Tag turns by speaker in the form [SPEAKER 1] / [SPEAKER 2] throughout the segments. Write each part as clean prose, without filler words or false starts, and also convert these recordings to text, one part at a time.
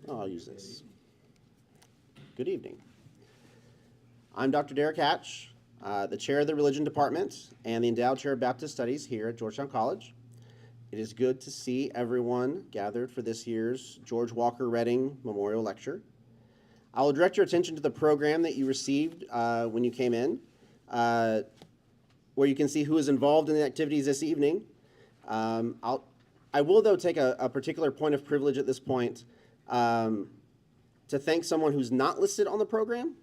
[SPEAKER 1] Oh, I'll use this. Good evening. I'm Dr. Derek Hatch, the chair of the Religion Department and the Endowed Chair of Baptist Studies here at Georgetown College. It is good to see everyone gathered for this year's George Walker Redding Memorial Lecture. I will direct your attention to the program that you received when you came in, where you can see who is involved in the activities this evening. I will, though, take a particular point of privilege at this point to thank someone who's not listed on the program,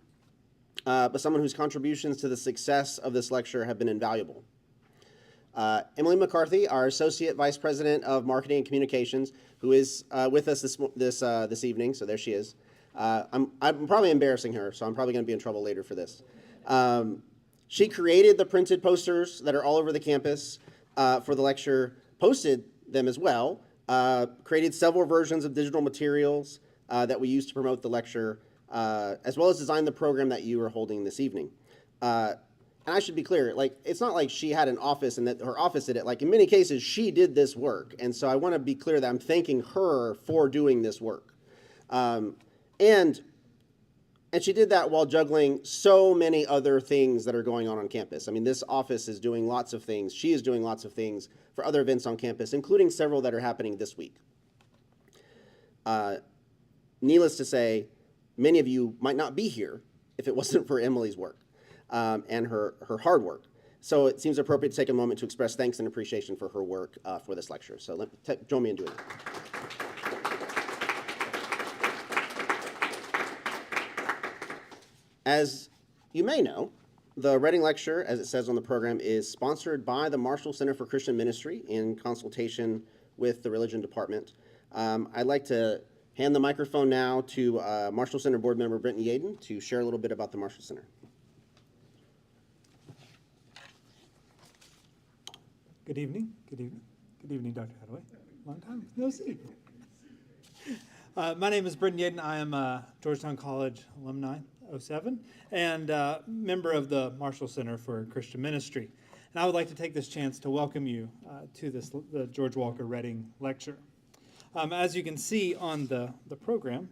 [SPEAKER 1] but someone whose contributions to the success of this lecture have been invaluable. Emily McCarthy, our Associate Vice President of Marketing and Communications, who is with us this evening, so there she is. I'm probably embarrassing her, so I'm probably going to be in trouble later for this. She created the printed posters that are all over the campus for the lecture, posted them as well, created several versions of digital materials that we use to promote the lecture, as well as designed the program that you are holding this evening. And I should be clear, like, it's not like she had an office and that her office did it. Like, in many cases, she did this work. And so I want to be clear that I'm thanking her for doing this work. And she did that while juggling so many other things that are going on campus. I mean, this office is doing lots of things. She is doing lots of things for other events on campus, including several that are happening this week. Needless to say, many of you might not be here if it wasn't for Emily's work and her hard work. So it seems appropriate to take a moment to express thanks and appreciation for her work for this lecture. So join me in doing that. As you may know, the Redding Lecture, as it says on the program, is sponsored by the Marshall Center for Christian Ministry in consultation with the Religion Department. I'd like to hand the microphone now to Marshall Center Board Member Brenton Yaden to share a little bit about the Marshall Center.
[SPEAKER 2] Good evening. Good evening. Good evening, Dr. Hadaway. Long time no see. My name is Brenton Yaden. I am a Georgetown College alumni, 07, and member of the Marshall Center for Christian Ministry. And I would like to take this chance to welcome you to the George Walker Redding Lecture. As you can see on the program,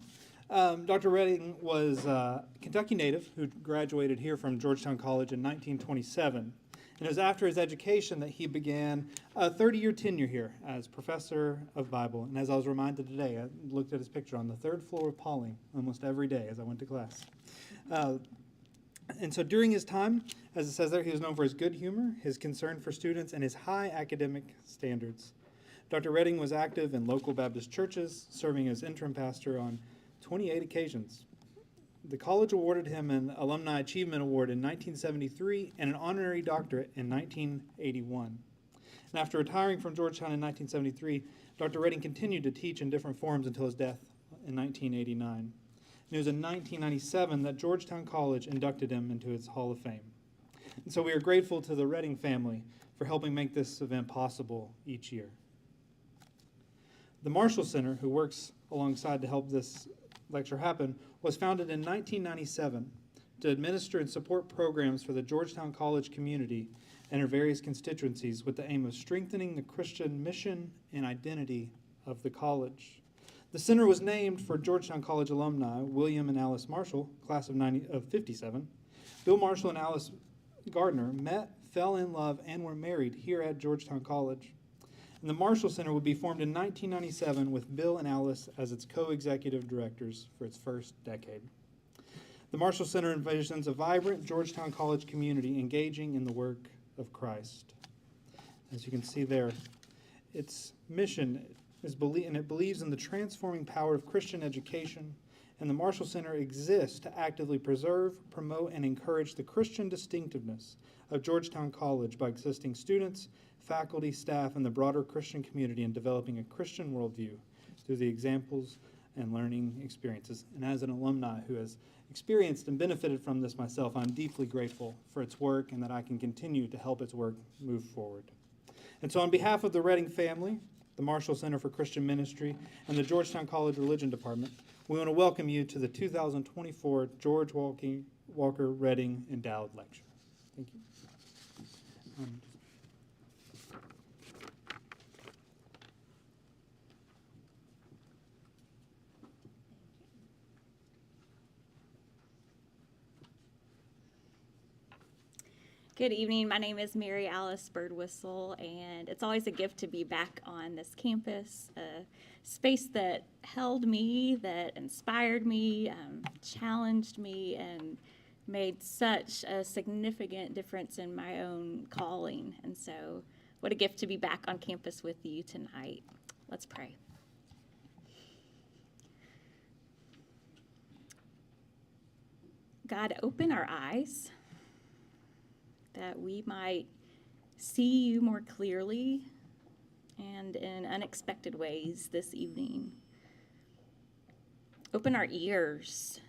[SPEAKER 2] Dr. Redding was a Kentucky native who graduated here from Georgetown College in 1927. And it was after his education that he began a 30-year tenure here as professor of Bible. And as I was reminded today, I looked at his picture on the third floor of Pauling almost every day as I went to class. And so during his time, as it says there, he was known for his good humor, his concern for students, and his high academic standards. Dr. Redding was active in local Baptist churches, serving as interim pastor on 28 occasions. The college awarded him an Alumni Achievement Award in 1973 and an honorary doctorate in 1981. And after retiring from Georgetown in 1973, Dr. Redding continued to teach in different forms until his death in 1989. And it was in 1997 that Georgetown College inducted him into its Hall of Fame. And so we are grateful to the Redding family for helping make this event possible each year. The Marshall Center, who works alongside to help this lecture happen, was founded in 1997 to administer and support programs for the Georgetown College community and her various constituencies with the aim of strengthening the Christian mission and identity of the college. The center was named for Georgetown College alumni William and Alice Marshall, class of 57. Bill Marshall and Alice Gardner met, fell in love, and were married here at Georgetown College. And the Marshall Center would be formed in 1997 with Bill and Alice as its co-executive directors for its first decade. The Marshall Center envisions a vibrant Georgetown College community engaging in the work of Christ. As you can see there, its mission is it believes in the transforming power of Christian education, and the Marshall Center exists to actively preserve, promote, and encourage the Christian distinctiveness of Georgetown College by assisting students, faculty, staff, and the broader Christian community in developing a Christian worldview through the examples and learning experiences. And as an alumni who has experienced and benefited from this myself, I'm deeply grateful for its work and that I can continue to help its work move forward. And so on behalf of the Redding family, the Marshall Center for Christian Ministry, and the Georgetown College Religion Department, we want to welcome you to the 2024 George Walker Redding Endowed Lecture. Thank you.
[SPEAKER 3] Good evening. My name is Mary Alice Birdwhistle, and it's always a gift to be back on this campus, a space that held me, that inspired me, challenged me, and made such a significant difference in my own calling. And so, what a gift to be back on campus with you tonight. Let's pray. God, open our eyes that we might see you more clearly and in unexpected ways this evening. Open our ears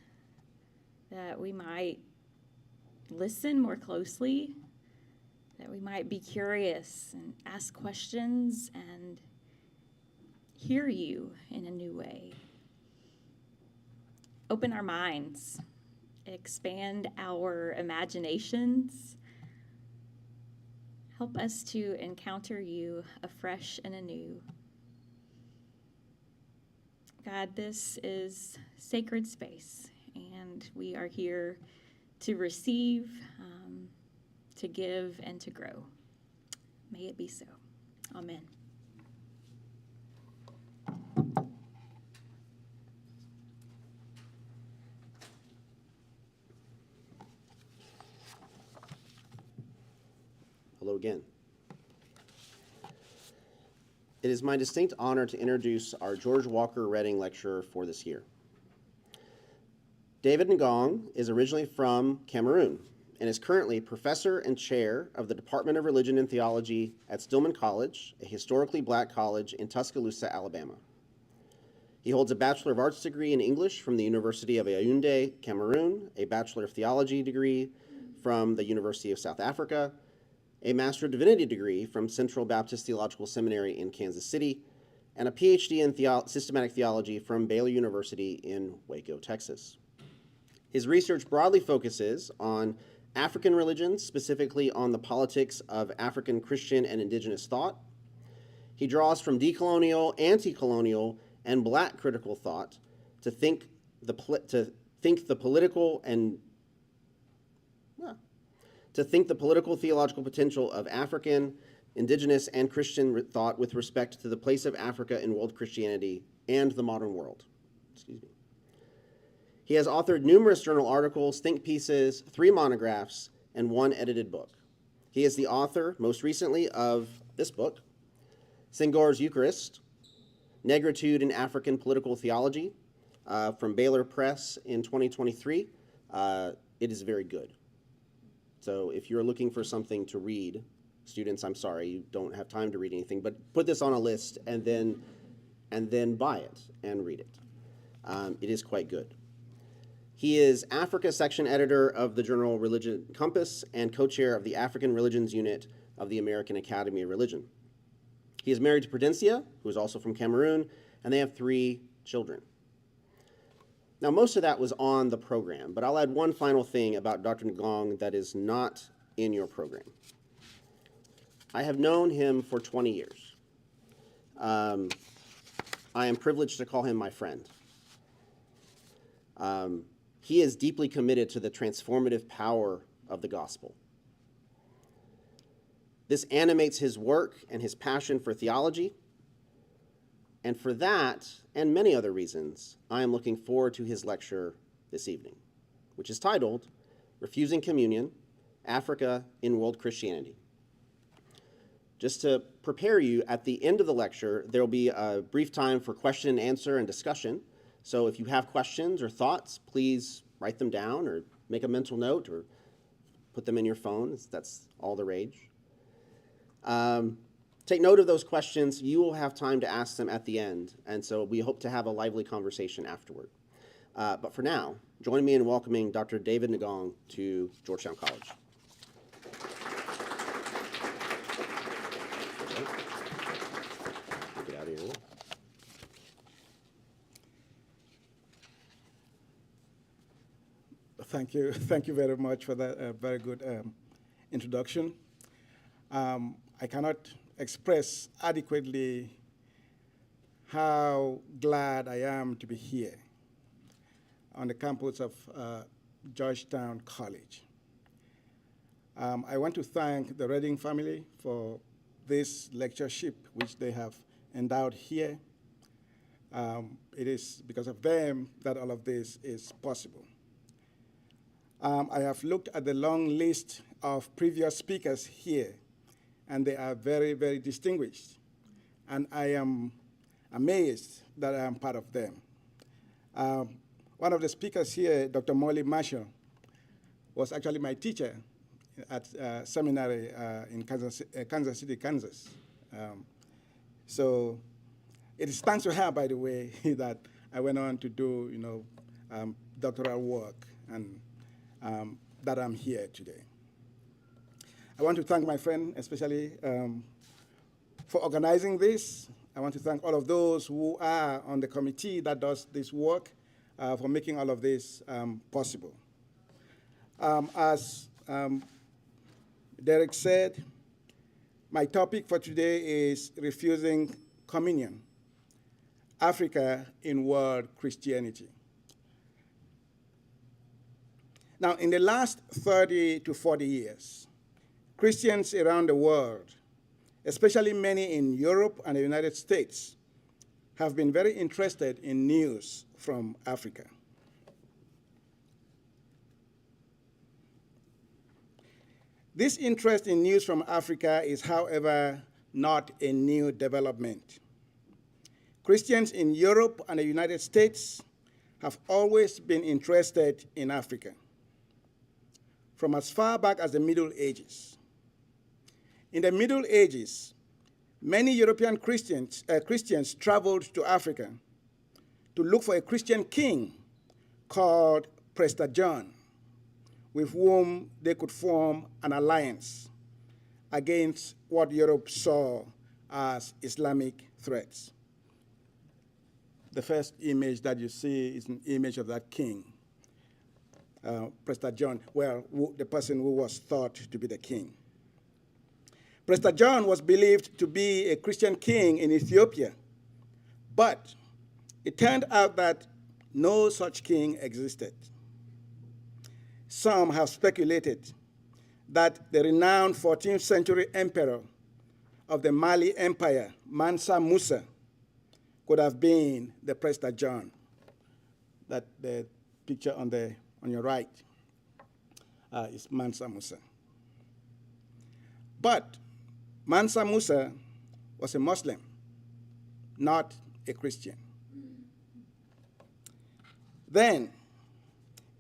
[SPEAKER 3] that we might listen more closely, that we might be curious and ask questions and hear you in a new way. Open our minds, expand our imaginations. Help us to encounter you afresh and anew. God, this is sacred space, and we are here to receive, to give, and to grow. May it be so. Amen.
[SPEAKER 1] Hello again. It is my distinct honor to introduce our George Walker Redding lecturer for this year. David Ngong is originally from Cameroon and is currently professor and chair of the Department of Religion and Theology at Stillman College, a historically black college in Tuscaloosa, Alabama. He holds a Bachelor of Arts degree in English from the University of Yaoundé, Cameroon, a Bachelor of Theology degree from the University of South Africa, a Master of Divinity degree from Central Baptist Theological Seminary in Kansas City, and a PhD in Systematic Theology from Baylor University in Waco, Texas. His research broadly focuses on African religions, specifically on the politics of African Christian and indigenous thought. He draws from decolonial, anti-colonial, and black critical thought to think the political theological potential of African, indigenous, and Christian thought with respect to the place of Africa in world Christianity and the modern world. He has authored numerous journal articles, think pieces, 3 monographs, and 1 edited book. He is the author, most recently, of this book, Senghor's Eucharist, Negritude in African Political Theology, from Baylor Press in 2023. It is very good. So if you're looking for something to read, students, I'm sorry, you don't have time to read anything, but put this on a list and then buy it and read it. It is quite good. He is Africa section editor of the journal Religion Compass and co-chair of the African Religions Unit of the American Academy of Religion. He is married to Prudencia, who is also from Cameroon, and they have 3 children. Now, most of that was on the program, but I'll add one final thing about Dr. Ngong that is not in your program. I have known him for 20 years. I am privileged to call him my friend. He is deeply committed to the transformative power of the gospel. This animates his work and his passion for theology. And for that, and many other reasons, I am looking forward to his lecture this evening, which is titled, Refusing Communion, Africa in World Christianity. Just to prepare you, at the end of the lecture, there will be a brief time for question and answer and discussion. So if you have questions or thoughts, please write them down or make a mental note or put them in your phone. That's all the rage. Take note of those questions. You will have time to ask them at the end, and so we hope to have a lively conversation afterward. But for now, join me in welcoming Dr. David Ngong to Georgetown College. Get out of here.
[SPEAKER 4] Thank you very much for that very good introduction. I cannot express adequately how glad I am to be here on the campus of Georgetown College. I want to thank the Reading family for this lectureship which they have endowed here. It is because of them that all of this is possible. I have looked at the long list of previous speakers here, and they are very, very distinguished. And I am amazed that I am part of them. One of the speakers here, Dr. Molly Marshall, was actually my teacher at seminary in Kansas City, Kansas. So it is thanks to her, by the way, that I went on to do, doctoral work, and that I'm here today. I want to thank my friend, especially for organizing this. I want to thank all of those who are on the committee that does this work for making all of this possible. As Derek said, my topic for today is refusing communion, Africa in world Christianity. Now, in the last 30 to 40 years, Christians around the world, especially many in Europe and the United States, have been very interested in news from Africa. This interest in news from Africa is, however, not a new development. Christians in Europe and the United States have always been interested in Africa, from as far back as the Middle Ages. In the Middle Ages, many European Christians traveled to Africa to look for a Christian king called Prester John, with whom they could form an alliance against what Europe saw as Islamic threats. The first image that you see is an image of that king, Prester John, the person who was thought to be the king. Prester John was believed to be a Christian king in Ethiopia, but it turned out that no such king existed. Some have speculated that the renowned 14th century emperor of the Mali Empire, Mansa Musa, could have been the Prester John. That the picture on your right is Mansa Musa. But Mansa Musa was a Muslim, not a Christian. Then,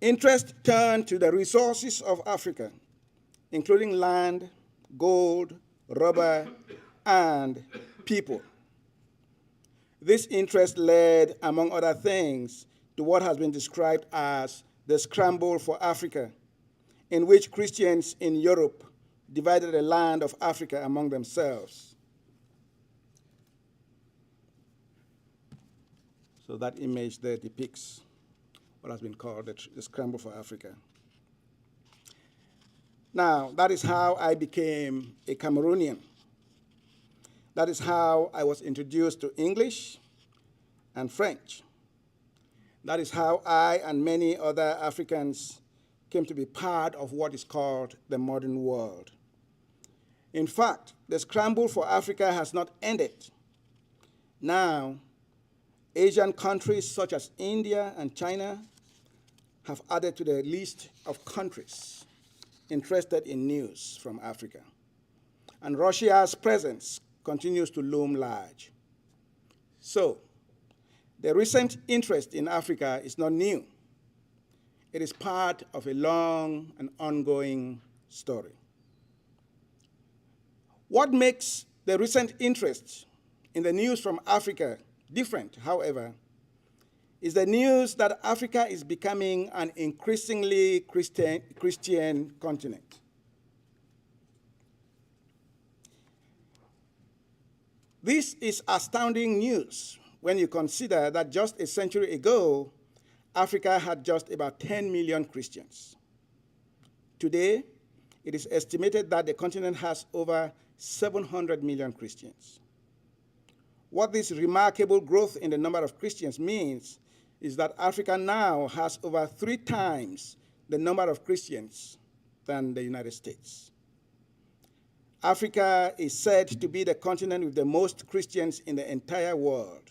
[SPEAKER 4] interest turned to the resources of Africa, including land, gold, rubber, and people. This interest led, among other things, to what has been described as the scramble for Africa, in which Christians in Europe divided the land of Africa among themselves. So that image there depicts what has been called the scramble for Africa. Now, that is how I became a Cameroonian. That is how I was introduced to English and French. That is how I and many other Africans came to be part of what is called the modern world. In fact, the scramble for Africa has not ended. Now, Asian countries such as India and China have added to the list of countries interested in news from Africa. And Russia's presence continues to loom large. So, the recent interest in Africa is not new. It is part of a long and ongoing story. What makes the recent interest in the news from Africa different, however, is the news that Africa is becoming an increasingly Christian continent. This is astounding news when you consider that just a century ago, Africa had just about 10 million Christians. Today, it is estimated that the continent has over 700 million Christians. What this remarkable growth in the number of Christians means is that Africa now has over 3 times the number of Christians than the United States. Africa is said to be the continent with the most Christians in the entire world.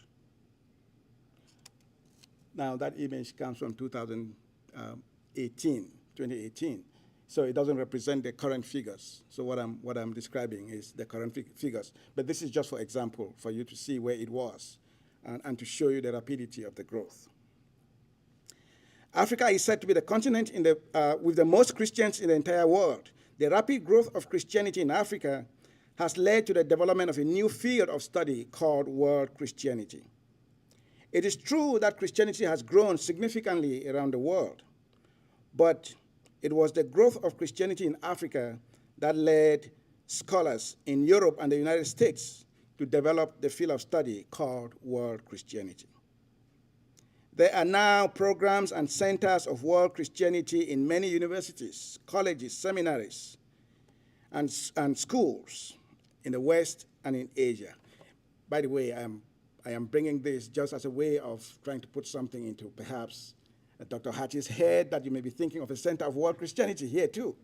[SPEAKER 4] Now, that image comes from 2018, so it doesn't represent the current figures. So what I'm describing is the current figures. But this is just for example, for you to see where it was and to show you the rapidity of the growth. Africa is said to be the continent with the most Christians in the entire world. The rapid growth of Christianity in Africa has led to the development of a new field of study called world Christianity. It is true that Christianity has grown significantly around the world, but it was the growth of Christianity in Africa that led scholars in Europe and the United States to develop the field of study called world Christianity. There are now programs and centers of world Christianity in many universities, colleges, seminaries, and schools in the West and in Asia. By the way, I am bringing this just as a way of trying to put something into perhaps Dr. Hattie's head, that you may be thinking of a center of world Christianity here too.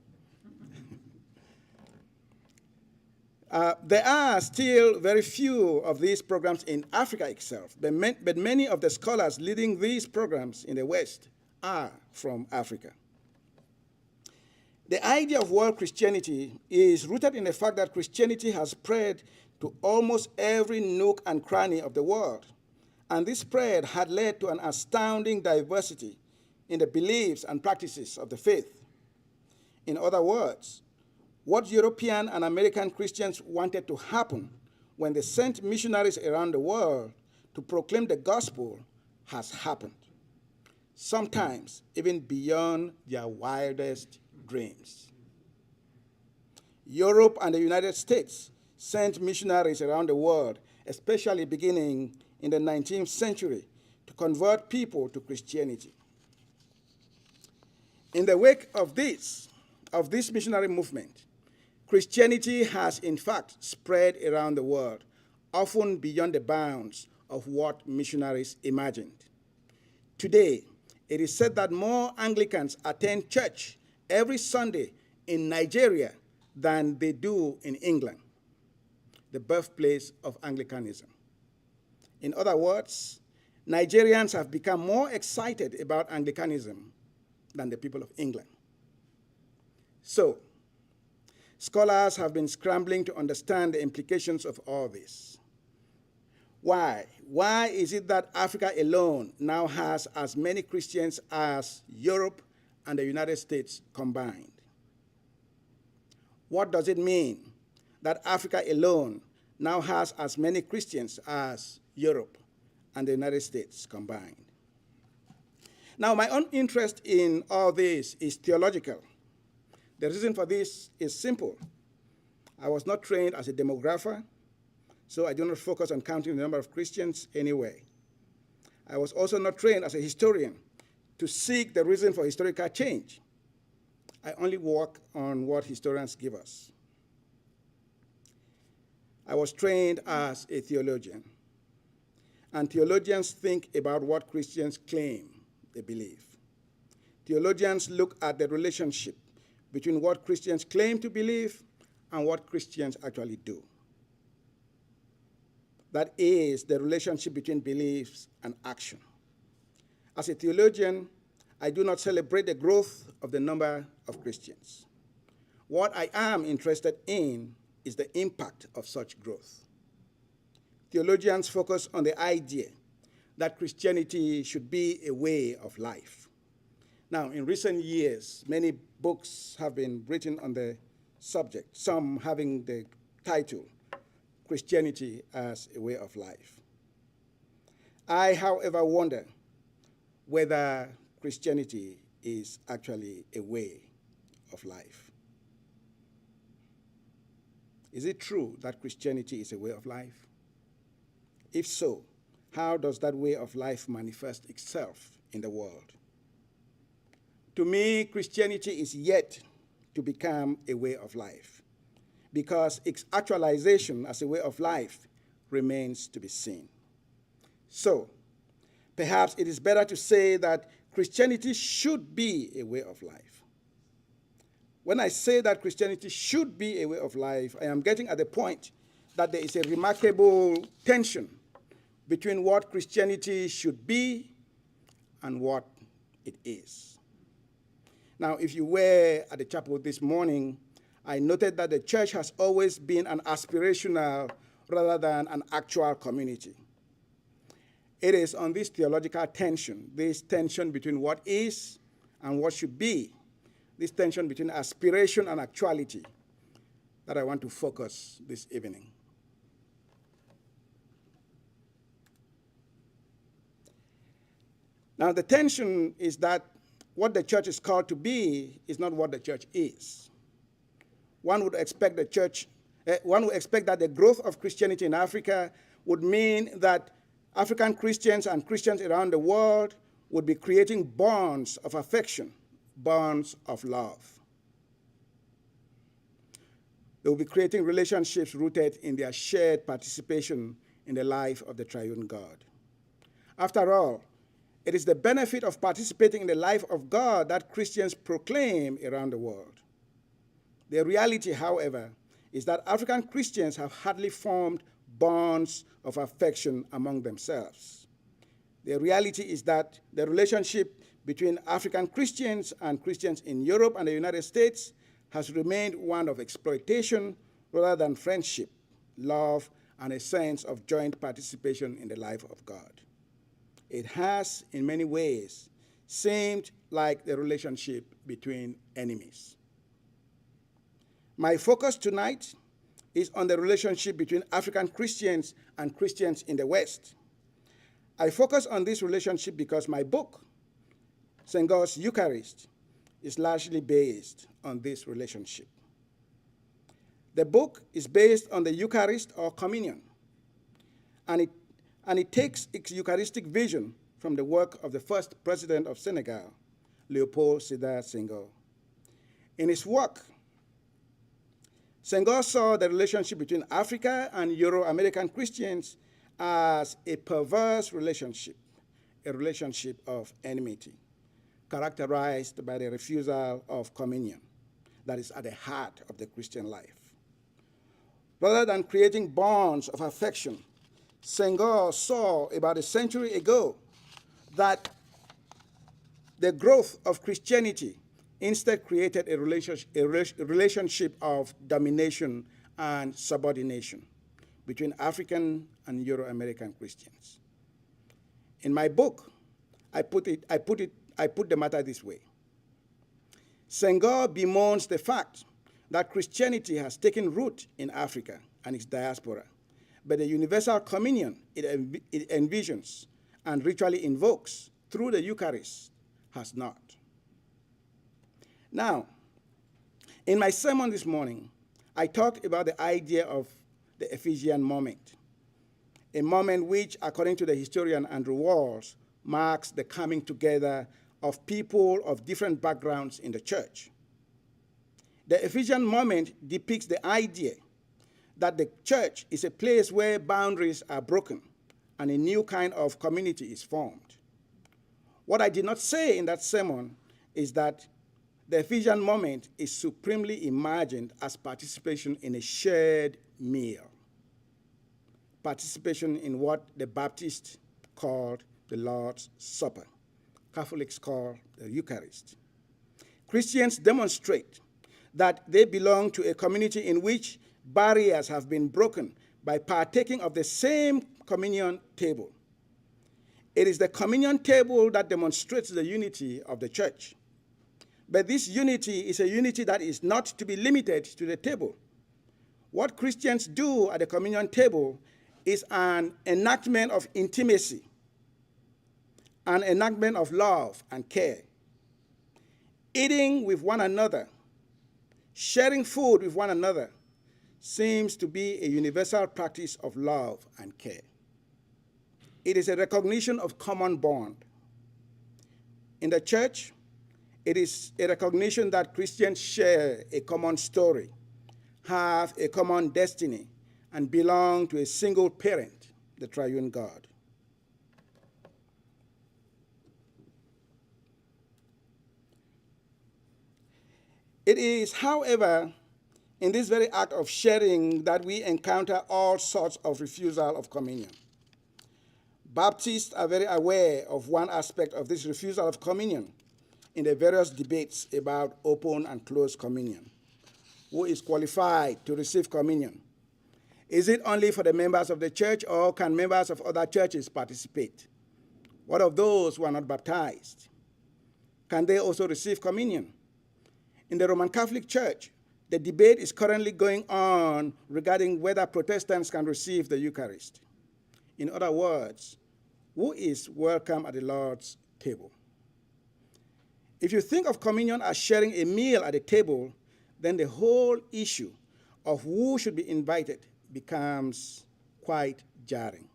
[SPEAKER 4] There are still very few of these programs in Africa itself, but many of the scholars leading these programs in the West are from Africa. The idea of world Christianity is rooted in the fact that Christianity has spread to almost every nook and cranny of the world, and this spread had led to an astounding diversity in the beliefs and practices of the faith. In other words, what European and American Christians wanted to happen when they sent missionaries around the world to proclaim the gospel has happened, sometimes even beyond their wildest dreams. Europe and the United States sent missionaries around the world, especially beginning in the 19th century, to convert people to Christianity. In the wake of this missionary movement, Christianity has in fact spread around the world, often beyond the bounds of what missionaries imagined. Today, it is said that more Anglicans attend church every Sunday in Nigeria than they do in England, the birthplace of Anglicanism. In other words, Nigerians have become more excited about Anglicanism than the people of England. So, scholars have been scrambling to understand the implications of all this. Why? Why is it that Africa alone now has as many Christians as Europe and the United States combined? What does it mean that Africa alone now has as many Christians as Europe and the United States combined? Now, my own interest in all this is theological. The reason for this is simple. I was not trained as a demographer, so I do not focus on counting the number of Christians anyway. I was also not trained as a historian to seek the reason for historical change. I only work on what historians give us. I was trained as a theologian, and theologians think about what Christians claim they believe. Theologians look at the relationship between what Christians claim to believe and what Christians actually do. That is the relationship between beliefs and action. As a theologian, I do not celebrate the growth of the number of Christians. What I am interested in is the impact of such growth. Theologians focus on the idea that Christianity should be a way of life. Now, in recent years, many books have been written on the subject, some having the title, Christianity as a Way of Life. I, however, wonder whether Christianity is actually a way of life. Is it true that Christianity is a way of life? If so, how does that way of life manifest itself in the world? To me, Christianity is yet to become a way of life, because its actualization as a way of life remains to be seen. So, perhaps it is better to say that Christianity should be a way of life. when I say that Christianity should be a way of life, I am getting at the point that there is a remarkable tension between what Christianity should be and what it is. Now, if you were at the chapel this morning, I noted that the church has always been an aspirational rather than an actual community. It is on this theological tension, this tension between what is and what should be, this tension between aspiration and actuality, that I want to focus this evening. Now, the tension is that what the church is called to be is not what the church is. One would expect that the growth of Christianity in Africa would mean that African Christians and Christians around the world would be creating bonds of affection, bonds of love. They will be creating relationships rooted in their shared participation in the life of the triune God. After all, it is the benefit of participating in the life of God that Christians proclaim around the world. The reality, however, is that African Christians have hardly formed bonds of affection among themselves. The reality is that the relationship between African Christians and Christians in Europe and the United States has remained one of exploitation rather than friendship, love, and a sense of joint participation in the life of God. It has, in many ways, seemed like the relationship between enemies. My focus tonight is on the relationship between African Christians and Christians in the West. I focus on this relationship because my book, Senghor's Eucharist, is largely based on this relationship. The book is based on the Eucharist or communion, and it takes its Eucharistic vision from the work of the first president of Senegal, Léopold Sédar Senghor. In his work, Senghor saw the relationship between Africa and Euro-American Christians as a perverse relationship, a relationship of enmity, characterized by the refusal of communion that is at the heart of the Christian life. Rather than creating bonds of affection, Senghor saw about a century ago that the growth of Christianity instead created a relationship of domination and subordination between African and Euro-American Christians. In my book, I put the matter this way. Senghor bemoans the fact that Christianity has taken root in Africa and its diaspora, but the universal communion it envisions and ritually invokes through the Eucharist has not. Now, in my sermon this morning, I talked about the idea of the Ephesian moment, a moment which, according to the historian Andrew Walls, marks the coming together of people of different backgrounds in the church. The Ephesian moment depicts the idea that the church is a place where boundaries are broken and a new kind of community is formed. What I did not say in that sermon is that the Ephesian moment is supremely imagined as participation in a shared meal, participation in what the Baptists called the Lord's Supper, Catholics call the Eucharist. Christians demonstrate that they belong to a community in which barriers have been broken by partaking of the same communion table. It is the communion table that demonstrates the unity of the church. But this unity is a unity that is not to be limited to the table. What Christians do at the communion table is an enactment of intimacy, an enactment of love and care. Eating with one another, sharing food with one another, seems to be a universal practice of love and care. It is a recognition of common bond. In the church, it is a recognition that Christians share a common story, have a common destiny, and belong to a single parent, the triune God. It is, however, in this very act of sharing that we encounter all sorts of refusal of communion. Baptists are very aware of one aspect of this refusal of communion in the various debates about open and closed communion. Who is qualified to receive communion? Is it only for the members of the church, or can members of other churches participate? What of those who are not baptized? Can they also receive communion? In the Roman Catholic Church, the debate is currently going on regarding whether Protestants can receive the Eucharist. In other words, who is welcome at the Lord's table? If you think of communion as sharing a meal at a table, then the whole issue of who should be invited becomes quite jarring.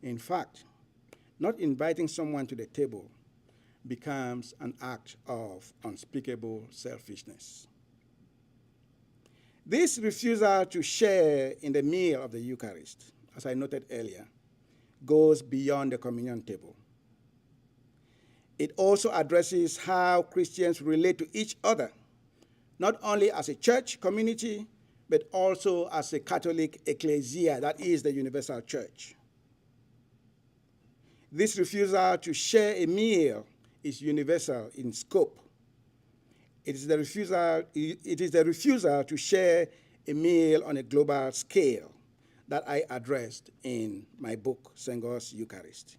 [SPEAKER 4] In fact, not inviting someone to the table becomes an act of unspeakable selfishness. This refusal to share in the meal of the Eucharist, as I noted earlier, goes beyond the communion table. It also addresses how Christians relate to each other, not only as a church community, but also as a Catholic ecclesia, that is the universal church. This refusal to share a meal is universal in scope. It is the refusal to share a meal on a global scale that I addressed in my book, Senghor's Eucharist.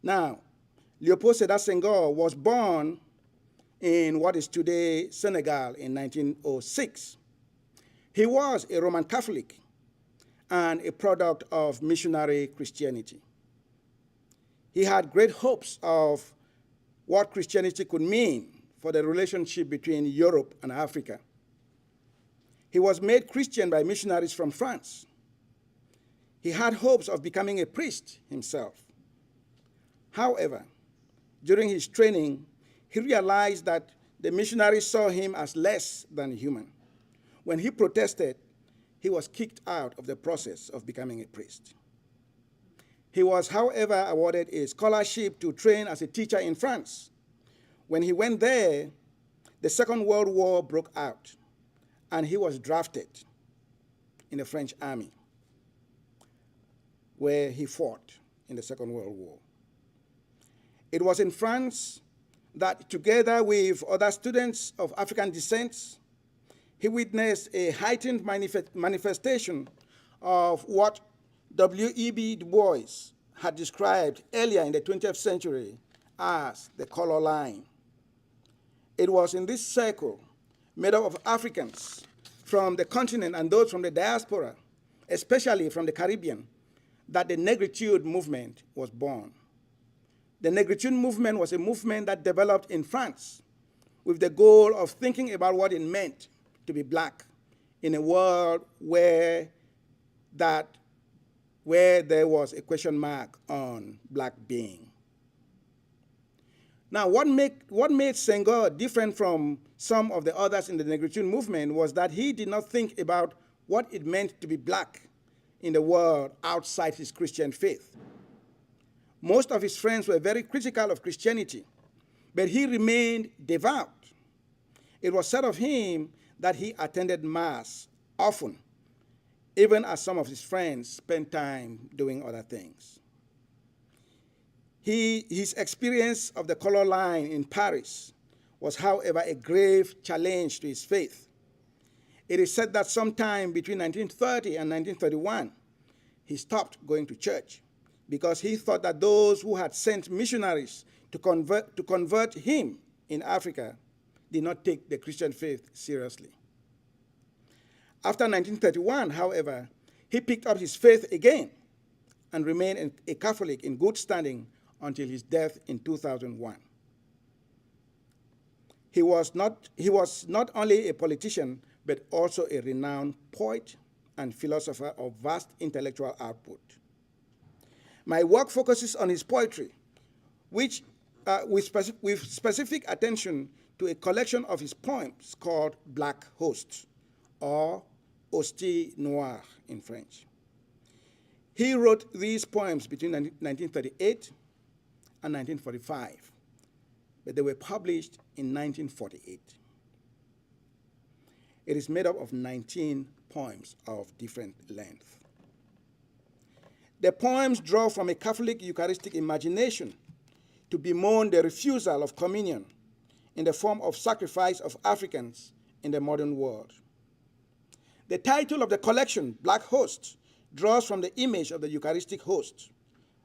[SPEAKER 4] Now, Léopold Sédar Senghor was born in what is today Senegal in 1906. He was a Roman Catholic and a product of missionary Christianity. He had great hopes of what Christianity could mean for the relationship between Europe and Africa. He was made Christian by missionaries from France. He had hopes of becoming a priest himself. However, during his training, he realized that the missionaries saw him as less than human. When he protested, he was kicked out of the process of becoming a priest. He was, however, awarded a scholarship to train as a teacher in France. When he went there, the Second World War broke out, and he was drafted in the French army, where he fought in the Second World War. It was in France that, together with other students of African descent, he witnessed a heightened manifestation of what W.E.B. Du Bois had described earlier in the 20th century as the color line. It was in this circle, made up of Africans from the continent and those from the diaspora, especially from the Caribbean, that the negritude movement was born. The negritude movement was a movement that developed in France with the goal of thinking about what it meant to be black in a world where there was a question mark on black being. Now, what made Senghor different from some of the others in the negritude movement was that he did not think about what it meant to be black in the world outside his Christian faith. Most of his friends were very critical of Christianity, but he remained devout. It was said of him that he attended Mass often, even as some of his friends spent time doing other things. His experience of the color line in Paris was, however, a grave challenge to his faith. It is said that sometime between 1930 and 1931, he stopped going to church because he thought that those who had sent missionaries to convert him in Africa did not take the Christian faith seriously. After 1931, however, he picked up his faith again and remained a Catholic in good standing until his death in 2001. He was not only a politician, but also a renowned poet and philosopher of vast intellectual output. My work focuses on his poetry, which with specific attention to a collection of his poems called Black Hosts, or Hostie Noire in French. He wrote these poems between 1938 and 1945. but they were published in 1948. It is made up of 19 poems of different length. The poems draw from a Catholic Eucharistic imagination to bemoan the refusal of communion in the form of sacrifice of Africans in the modern world. The title of the collection, Black Host, draws from the image of the Eucharistic host,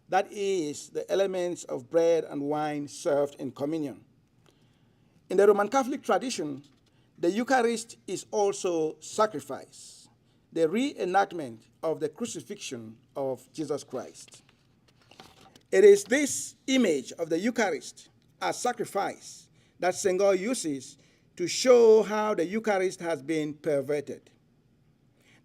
[SPEAKER 4] that is, the elements of bread and wine served in communion. In the Roman Catholic tradition, the Eucharist is also sacrifice, the reenactment of the crucifixion of Jesus Christ. It is this image of the Eucharist as sacrifice that Senghor uses to show how the Eucharist has been perverted.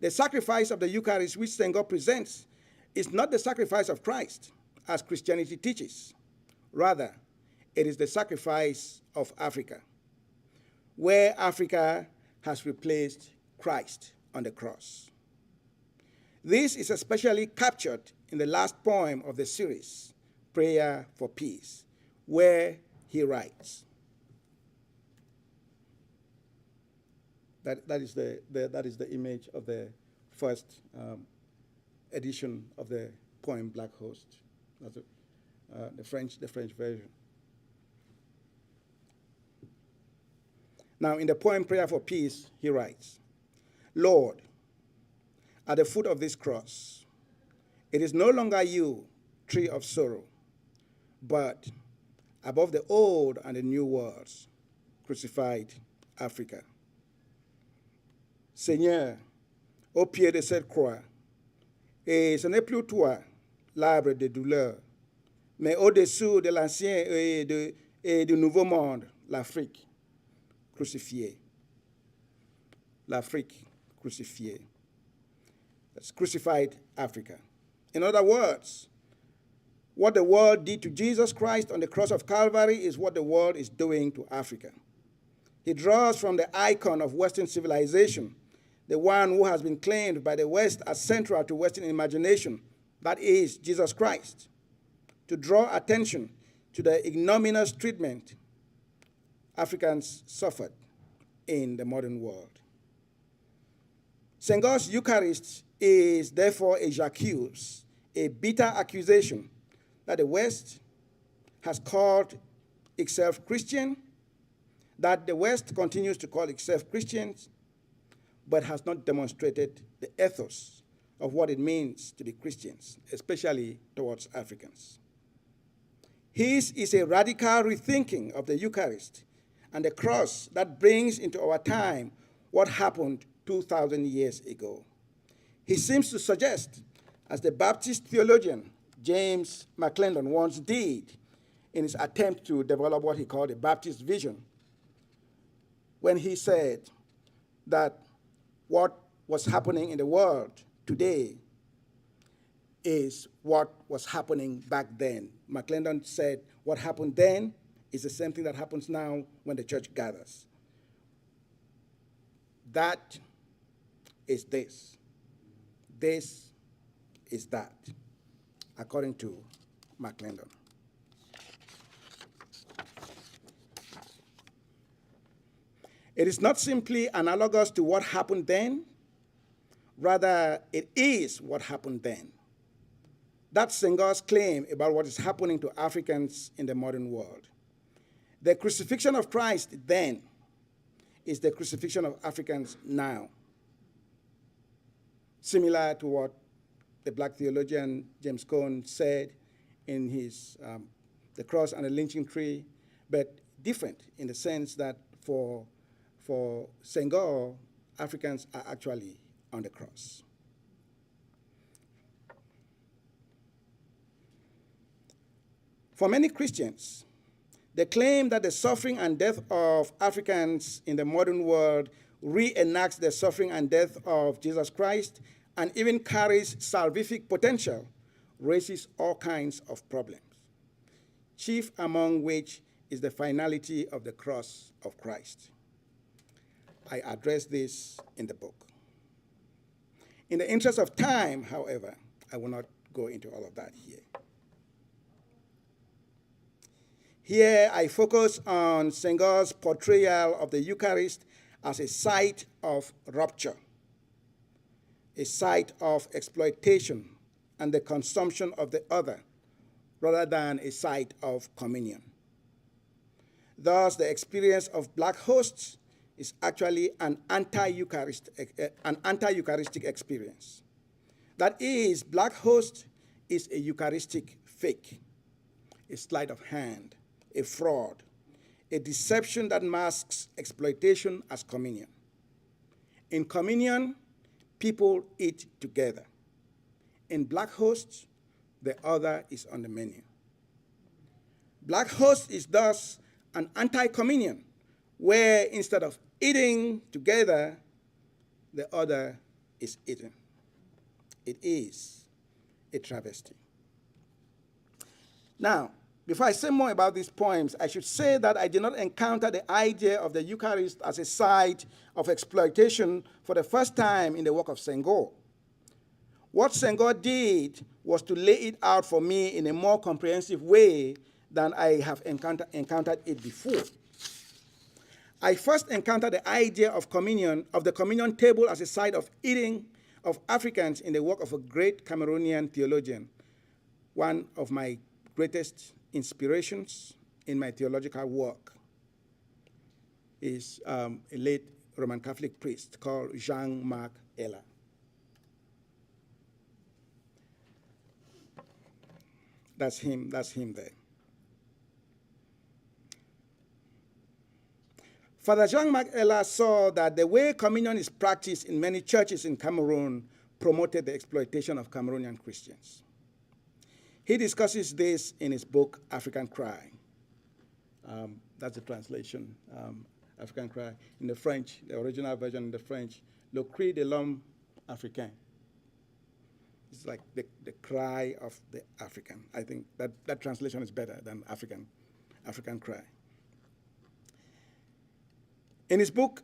[SPEAKER 4] The sacrifice of the Eucharist which Senghor presents is not the sacrifice of Christ, as Christianity teaches. Rather, it is the sacrifice of Africa, where Africa has replaced Christ on the cross. This is especially captured in the last poem of the series, Prayer for Peace, where he writes. That is the image of the first edition of the poem Black Host. That's the French version. Now, in the poem Prayer for Peace, he writes, Lord, at the foot of this cross, it is no longer you, tree of sorrow, but above the old and the new worlds, crucified Africa. Seigneur, au pied de cette croix, et ce n'est plus toi, l'arbre de douleur, mais au-dessous de l'ancien et du nouveau monde, l'Afrique crucifiée. L'Afrique crucifiée. That's crucified Africa. In other words, what the world did to Jesus Christ on the cross of Calvary is what the world is doing to Africa. He draws from the icon of Western civilization, the one who has been claimed by the West as central to Western imagination, that is, Jesus Christ, to draw attention to the ignominious treatment Africans suffered in the modern world. Senghor's Eucharist is therefore a j'accuse, a bitter accusation that the West has called itself Christian, that the West continues to call itself Christians, but has not demonstrated the ethos of what it means to be Christians, especially towards Africans. His is a radical rethinking of the Eucharist and the cross that brings into our time what happened 2,000 years ago. He seems to suggest, as the Baptist theologian James McClendon once did in his attempt to develop what he called a Baptist vision, when he said that what was happening in the world today is what was happening back then. McClendon said what happened then is the same thing that happens now when the church gathers. That is this. This is that, according to McClendon. It is not simply analogous to what happened then, rather it is what happened then. That's Senghor's claim about what is happening to Africans in the modern world. The crucifixion of Christ then is the crucifixion of Africans now. Similar to what the black theologian James Cone said in his The Cross and the Lynching Tree, but different in the sense that for Senghor, Africans are actually on the cross. For many Christians, the claim that the suffering and death of Africans in the modern world reenacts the suffering and death of Jesus Christ and even carries salvific potential raises all kinds of problems, chief among which is the finality of the cross of Christ. I address this in the book. In the interest of time, however, I will not go into all of that here. Here I focus on Senghor's portrayal of the Eucharist as a site of rupture, a site of exploitation and the consumption of the other, rather than a site of communion. Thus, the experience of black hosts is actually an anti-Eucharistic experience. That is, black host is a Eucharistic fake, a sleight of hand, a fraud, a deception that masks exploitation as communion. In communion, people eat together. In black hosts, the other is on the menu. Black host is thus an anti-communion, where instead of eating together, the other is eaten. It is a travesty. Now, before I say more about these poems, I should say that I did not encounter the idea of the Eucharist as a site of exploitation for the first time in the work of Senghor. What Senghor did was to lay it out for me in a more comprehensive way than I have encountered it before. I first encountered the idea of communion, of the communion table as a site of eating of Africans in the work of a great Cameroonian theologian, one of my greatest inspirations in my theological work is a late Roman Catholic priest called Jean-Marc Ella. That's him there. Father Jean-Marc Ella saw that the way communion is practiced in many churches in Cameroon promoted the exploitation of Cameroonian Christians. He discusses this in his book, African Cry. That's the translation, African Cry. In the French, the original version in the French, Le cri de l'homme africain. It's like the cry of the African. I think that translation is better than African Cry. In his book,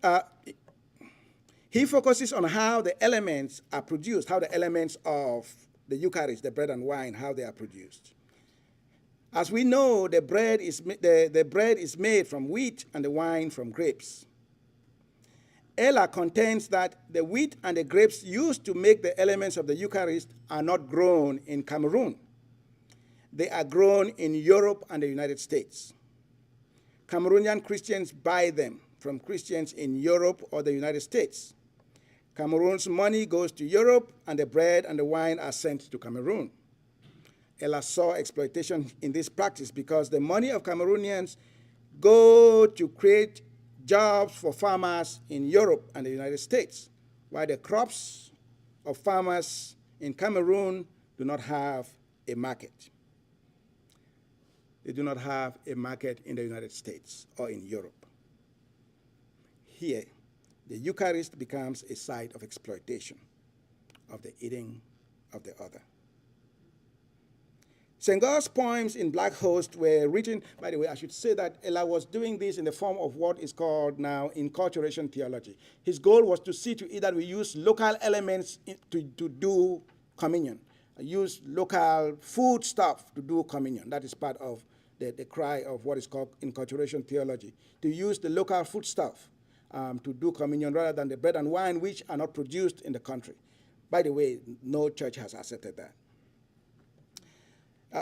[SPEAKER 4] he focuses on how the elements are produced, how the elements of the Eucharist, the bread and wine, how they are produced. As we know, the bread is made from wheat and the wine from grapes. Ella contends that the wheat and the grapes used to make the elements of the Eucharist are not grown in Cameroon. They are grown in Europe and the United States. Cameroonian Christians buy them from Christians in Europe or the United States. Cameroon's money goes to Europe, and the bread and the wine are sent to Cameroon. Ella saw exploitation in this practice because the money of Cameroonians go to create jobs for farmers in Europe and the United States, while the crops of farmers in Cameroon do not have a market. They do not have a market in the United States or in Europe. Here, the Eucharist becomes a site of exploitation, of the eating of the other. Senghor's poems in Black Host were written, by the way, I should say that Ella was doing this in the form of what is called now inculturation theology. His goal was to see to it that we use local elements to do communion, use local food stuff to do communion. That is part of the cry of what is called inculturation theology, to use the local food stuff to do communion rather than the bread and wine, which are not produced in the country. By the way, no church has accepted that.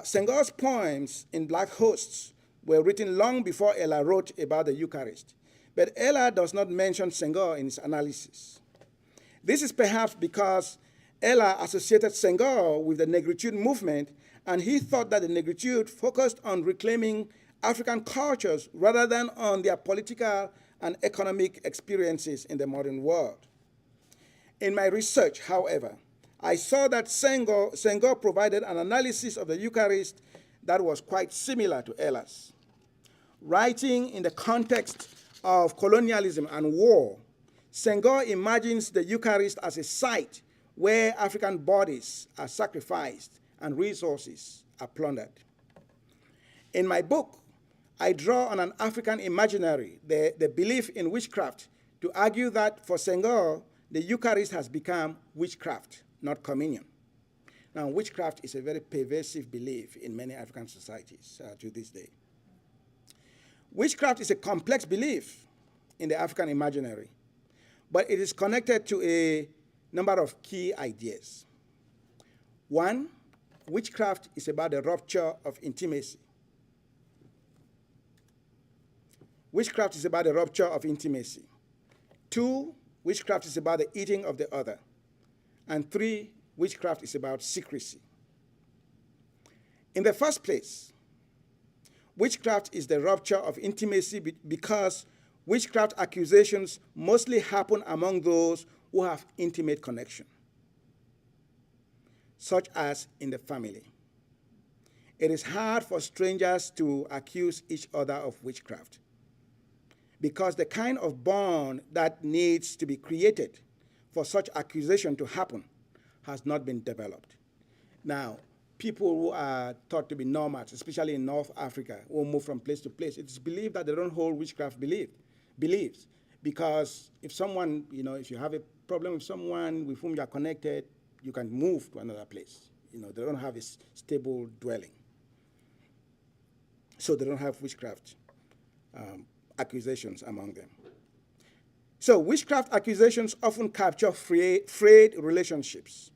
[SPEAKER 4] Senghor's poems in Black Hosts were written long before Ella wrote about the Eucharist, but Ella does not mention Senghor in his analysis. This is perhaps because Ella associated Senghor with the Negritude movement, and he thought that the Negritude focused on reclaiming African cultures rather than on their political and economic experiences in the modern world. In my research, however, I saw that Senghor provided an analysis of the Eucharist that was quite similar to Ella's. Writing in the context of colonialism and war, Senghor imagines the Eucharist as a site where African bodies are sacrificed and resources are plundered. In my book, I draw on an African imaginary, the belief in witchcraft, to argue that for Senghor, the Eucharist has become witchcraft, not communion. Now, witchcraft is a very pervasive belief in many African societies to this day. Witchcraft is a complex belief in the African imaginary, but it is connected to a number of key ideas. One, witchcraft is about the rupture of intimacy. Witchcraft is about the rupture of intimacy. Two, witchcraft is about the eating of the other. And three, witchcraft is about secrecy. In the first place, witchcraft is the rupture of intimacy because witchcraft accusations mostly happen among those who have intimate connection, such as in the family. It is hard for strangers to accuse each other of witchcraft because the kind of bond that needs to be created for such accusation to happen has not been developed. Now, people who are thought to be nomads, especially in North Africa, who move from place to place, it's believed that they don't hold witchcraft beliefs. Because if someone, if you have a problem with someone with whom you are connected, you can move to another place. They don't have a stable dwelling. So they don't have witchcraft accusations among them. So witchcraft accusations often capture frayed relationships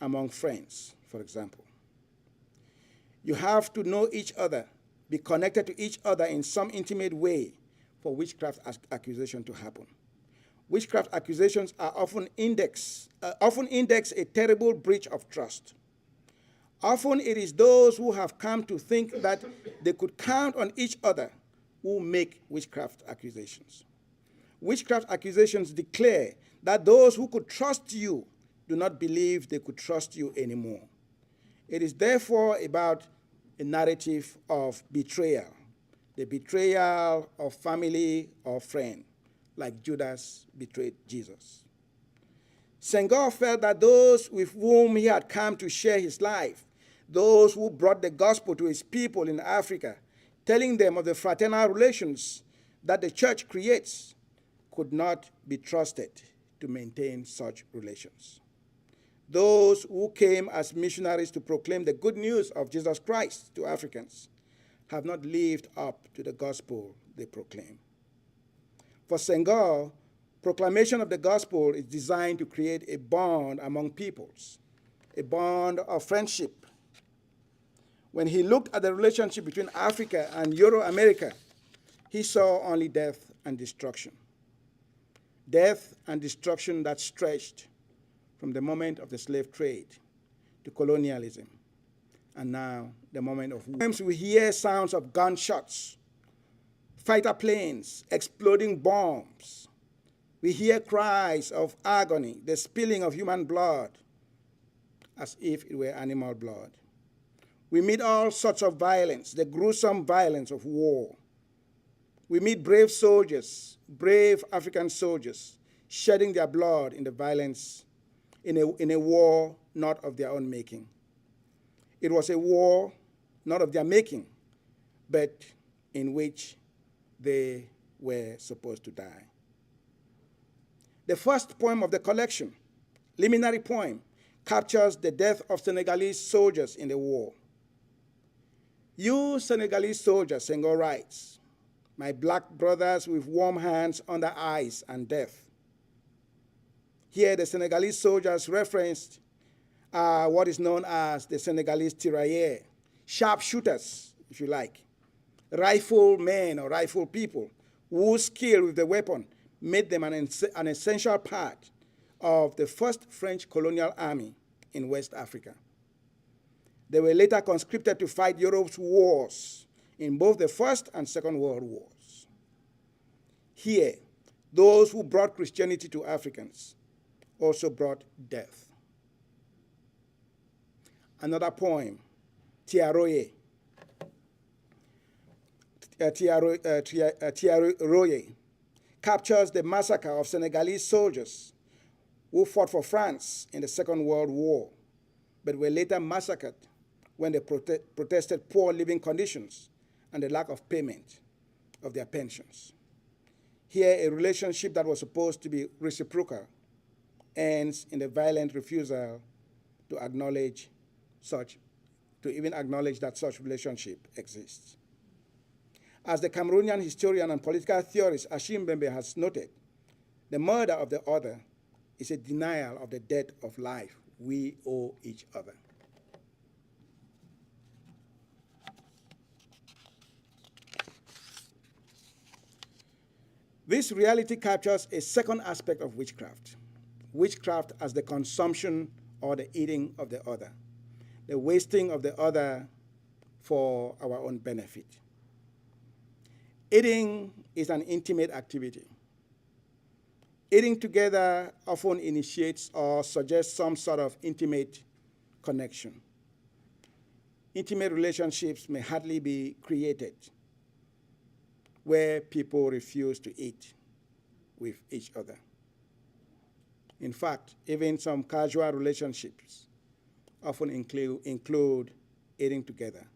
[SPEAKER 4] among friends, for example. You have to know each other, be connected to each other in some intimate way for witchcraft accusation to happen. Witchcraft accusations are often index a terrible breach of trust. Often it is those who have come to think that they could count on each other who make witchcraft accusations. Witchcraft accusations declare that those who could trust you do not believe they could trust you anymore. It is therefore about a narrative of betrayal, the betrayal of family or friend, like Judas betrayed Jesus. Senghor felt that those with whom he had come to share his life, those who brought the gospel to his people in Africa, telling them of the fraternal relations that the church creates, could not be trusted to maintain such relations. Those who came as missionaries to proclaim the good news of Jesus Christ to Africans have not lived up to the gospel they proclaim. For Senghor, proclamation of the gospel is designed to create a bond among peoples, a bond of friendship. When he looked at the relationship between Africa and Euro-America, he saw only death and destruction. Death and destruction that stretched from the moment of the slave trade to colonialism, and now the moment of war. Sometimes we hear sounds of gunshots, fighter planes, exploding bombs. We hear cries of agony, the spilling of human blood, as if it were animal blood. We meet all sorts of violence, the gruesome violence of war. We meet brave soldiers, brave African soldiers, shedding their blood in the violence, in a war not of their own making. It was a war not of their making, but in which they were supposed to die. The first poem of the collection, Liminary Poem, captures the death of Senegalese soldiers in the war. You Senegalese soldiers, Senghor writes, my black brothers with warm hands under ice and death. Here the Senegalese soldiers referenced are what is known as the Senegalese tirailleurs, sharpshooters, if you like, rifle men or rifle people whose skill with the weapon made them an essential part of the first French colonial army in West Africa. They were later conscripted to fight Europe's wars in both the First and Second World Wars. Here, those who brought Christianity to Africans also brought death. Another poem, Tiaroye. Tiaroye captures the massacre of Senegalese soldiers who fought for France in the Second World War, but were later massacred when they protested poor living conditions and the lack of payment of their pensions. Here, a relationship that was supposed to be reciprocal ends in the violent refusal to even acknowledge that such relationship exists. As the Cameroonian historian and political theorist Ashim Bembe has noted, the murder of the other is a denial of the debt of life we owe each other. This reality captures a second aspect of witchcraft. Witchcraft as the consumption or the eating of the other, the wasting of the other for our own benefit. Eating is an intimate activity. Eating together often initiates or suggests some sort of intimate connection. Intimate relationships may hardly be created where people refuse to eat with each other. In fact, even some casual relationships often include eating together.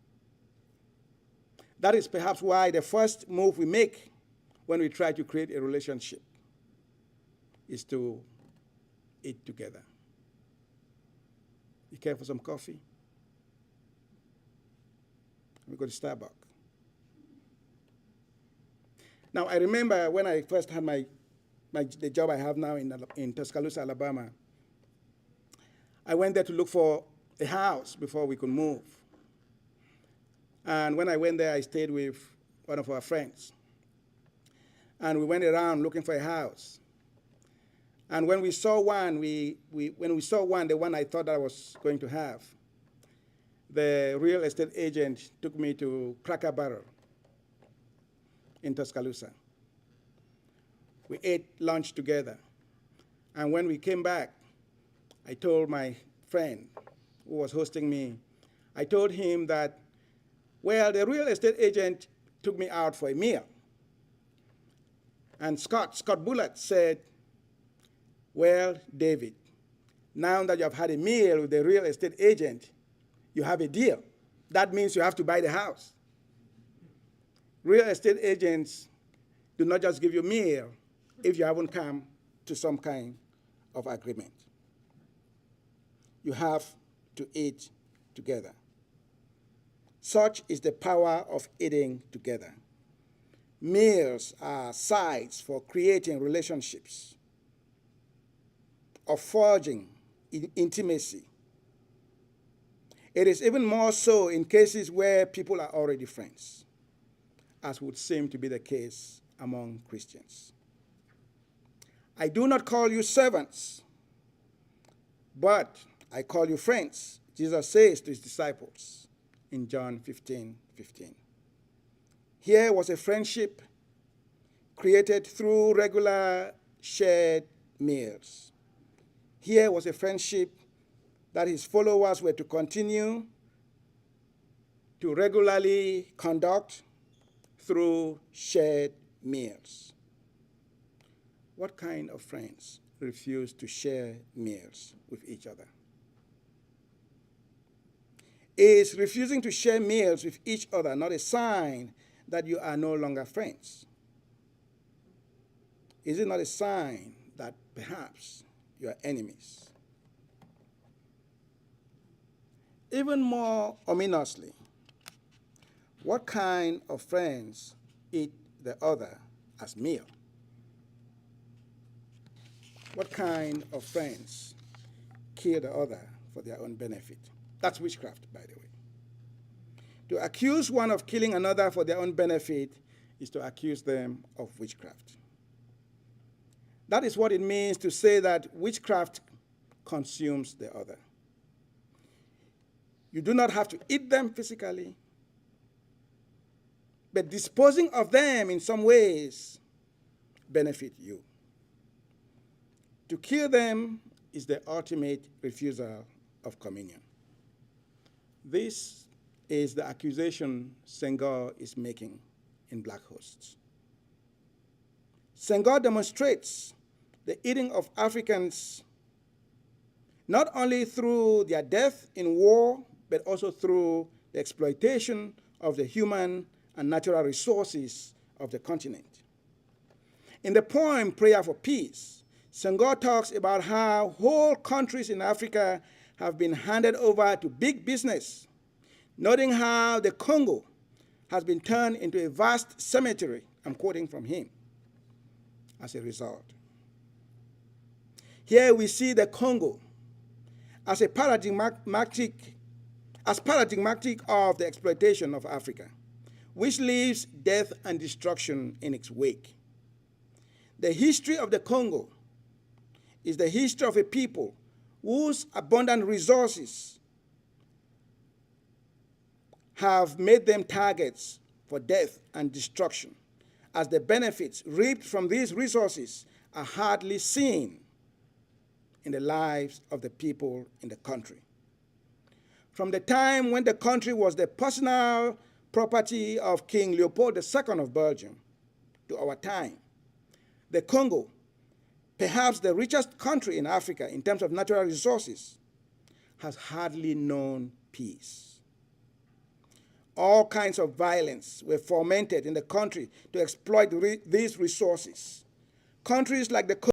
[SPEAKER 4] That is perhaps why the first move we make when we try to create a relationship is to eat together. You care for some coffee? We go to Starbucks. Now, I remember when I first had the job I have now in Tuscaloosa, Alabama, I went there to look for a house before we could move. And when I went there, I stayed with one of our friends. And we went around looking for a house. And when we saw one, the one I thought I was going to have, the real estate agent took me to Cracker Barrel in Tuscaloosa. We ate lunch together. And when we came back, I told my friend who was hosting me, I told him that, well, the real estate agent took me out for a meal. And Scott Bullitt said, well, David, now that you have had a meal with the real estate agent, you have a deal. That means you have to buy the house. Real estate agents do not just give you a meal if you haven't come to some kind of agreement. You have to eat together. Such is the power of eating together. Meals are sites for creating relationships, of forging intimacy. It is even more so in cases where people are already friends, as would seem to be the case among Christians. I do not call you servants, but I call you friends, Jesus says to his disciples in John 15:15. Here was a friendship created through regular shared meals. Here was a friendship that his followers were to continue to regularly conduct through shared meals. What kind of friends refuse to share meals with each other? Is refusing to share meals with each other not a sign that you are no longer friends? Is it not a sign that perhaps you are enemies? Even more ominously, what kind of friends eat the other as meal? What kind of friends kill the other for their own benefit? That's witchcraft, by the way. To accuse one of killing another for their own benefit is to accuse them of witchcraft. That is what it means to say that witchcraft consumes the other. You do not have to eat them physically, but disposing of them in some ways benefit you. To kill them is the ultimate refusal of communion. This is the accusation Senghor is making in Black Hosts. Senghor demonstrates the eating of Africans not only through their death in war, but also through the exploitation of the human and natural resources of the continent. In the poem Prayer for Peace, Senghor talks about how whole countries in Africa have been handed over to big business, noting how the Congo has been turned into a vast cemetery, I'm quoting from him, as a result. Here we see the Congo as paradigmatic of the exploitation of Africa, which leaves death and destruction in its wake. The history of the Congo is the history of a people whose abundant resources have made them targets for death and destruction, as the benefits reaped from these resources are hardly seen in the lives of the people in the country. From the time when the country was the personal property of King Leopold II of Belgium to our time, the Congo, perhaps the richest country in Africa in terms of natural resources, has hardly known peace. All kinds of violence were fomented in the country to exploit these resources. Countries like the